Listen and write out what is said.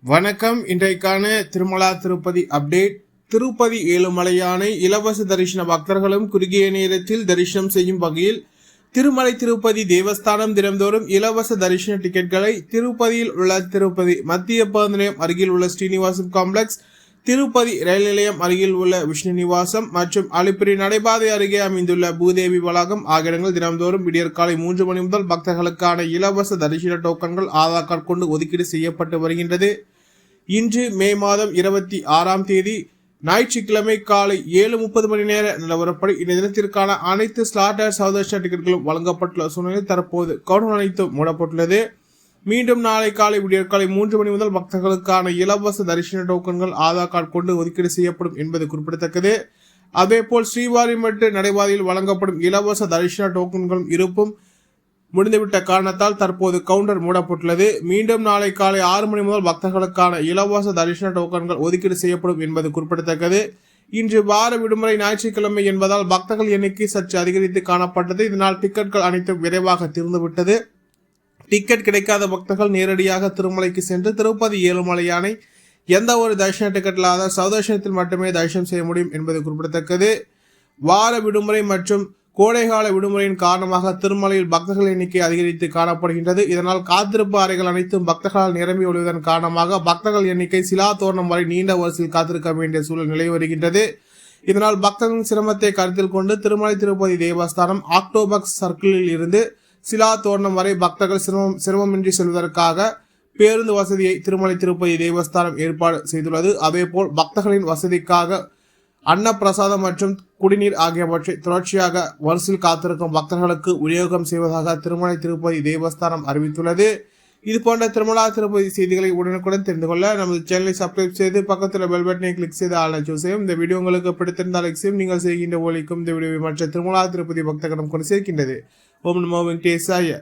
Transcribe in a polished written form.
வணக்கம். இன்றைக்கான திருமலா திருப்பதி அப்டேட். திருப்பதி ஏழுமலையானை இலவச தரிசன பக்தர்களும் குறுகிய நேரத்தில் தரிசனம் செய்யும் வகையில் திருமலை திருப்பதி தேவஸ்தானம் தினந்தோறும் இலவச தரிசன டிக்கெட்களை திருப்பதியில் உள்ள திருப்பதி மத்திய பேருந்து நிலையம் அருகில் உள்ள ஸ்ரீனிவாசம் காம்ப்ளெக்ஸ், திருப்பதி ரயில் நிலையம் அருகில் உள்ள விஷ்ணு நிவாசம் மற்றும் அலிப்பிரி நடைபாதை அருகே அமைந்துள்ள பூதேவி வளாகம் ஆகிய இடங்கள் தினந்தோறும் விடியற்காலை 3 மணி முதல் பக்தர்களுக்கான இலவச தரிசன டோக்கன்கள் ஆதார் கார்டு கொண்டு ஒதுக்கீடு செய்யப்பட்டு வருகின்றது. இன்று மே மாதம் 26ஆம் தேதி ஞாயிற்றுக்கிழமை காலை 7:30 மணி நேர நிலவரப்படி இந்த தினத்திற்கான அனைத்து ஸ்லாட்டர் சௌதர்ஷன டிக்கெட்டுகளும் வழங்கப்பட்டுள்ள சூழ்நிலையில் தற்போது கவுண்டர் அனைத்தும் மூடப்பட்டுள்ளது. மீண்டும் நாளை காலை விடியற்காலை 3 மணி முதல் பக்தர்களுக்கான இலவச தரிசன டோக்கன்கள் ஆதார் கார்டு கொண்டு ஒதுக்கீடு செய்யப்படும் என்பது குறிப்பிடத்தக்கது. அதேபோல் ஸ்ரீவாரிமட்டு நடைபாதையில் வழங்கப்படும் இலவச தரிசன டோக்கன்களும் இருப்பும் முடிந்துவிட்ட காரணத்தால் தற்போது கவுண்டர் மூடப்பட்டுள்ளது. மீண்டும் நாளை காலை 6 மணி முதல் பக்தர்களுக்கான இலவச தரிசன டோக்கன்கள் ஒதுக்கீடு செய்யப்படும் என்பது குறிப்பிடத்தக்கது. இன்று வார விடுமுறை ஞாயிற்றுக்கிழமை என்பதால் பக்தர்கள் எண்ணிக்கை சற்று அதிகரித்து காணப்பட்டது. இதனால் டிக்கெட்கள் அனைத்தும் விரைவாக தீர்ந்துவிட்டது. டிக்கெட் கிடைக்காத பக்தர்கள் நேரடியாக திருமலைக்கு சென்று திருப்பதி ஏழுமலையானை எந்த ஒரு தரிசன டிக்கெட் இல்லாத சௌதர்ஷனத்தில் மட்டுமே தரிசனம் செய்ய முடியும் என்பது குறிப்பிடத்தக்கது. வார விடுமுறை மற்றும் கோடைகால விடுமுறையின் காரணமாக திருமலையில் பக்தர்கள் எண்ணிக்கை அதிகரித்து காணப்படுகின்றது. இதனால் காத்திருப்பு அறைகள் அனைத்தும் பக்தர்களால் நிரம்பி ஒழுவதன் காரணமாக பக்தர்கள் எண்ணிக்கை சிலா தோரணம் வரை நீண்ட வரிசையில் காத்திருக்க வேண்டிய சூழல் நிலை வருகின்றது. இதனால் பக்தர்களின் சிரமத்தை கருத்தில் கொண்டு திருமலை திருப்பதி தேவஸ்தானம் ஆக்டோபஸ் சர்க்கிளில் இருந்து சிலா தோரணம் வரை பக்தர்கள் சிரமமின்றி செல்வதற்காக பேருந்து வசதியை திருமலை திருப்பதி தேவஸ்தானம் ஏற்பாடு செய்துள்ளது. அதேபோல் பக்தர்களின் வசதிக்காக அன்னப்பிரசாதம் மற்றும் குடிநீர் ஆகியவற்றை தொடர்ச்சியாக வரிசையில் காத்திருக்கும் பக்தர்களுக்கு விநியோகம் செய்வதாக திருமலை திருப்பதி தேவஸ்தானம் அறிவித்துள்ளது. இது போன்ற திருமலா திருப்பதி செய்திகளை உடனுக்குடன் தெரிந்து கொள்ள நமது சேனலை சப்ஸ்கிரைப் செய்து பக்கத்தில் பெல் பட்டனை கிளிக் செய்து ஆல் சூஸ் செய்யும். இந்த வீடியோ உங்களுக்கு பிடித்திருந்தால் லைக் செய்யும். நீங்கள் செய்கின்ற ஒலிக்கும் இந்த வீடியோவை மற்ற திருமலா திருப்பதி பக்தர்களிடம் கொண்டு சேர்க்கின்றது. ஓம் நமோ வெங்கடேசாய.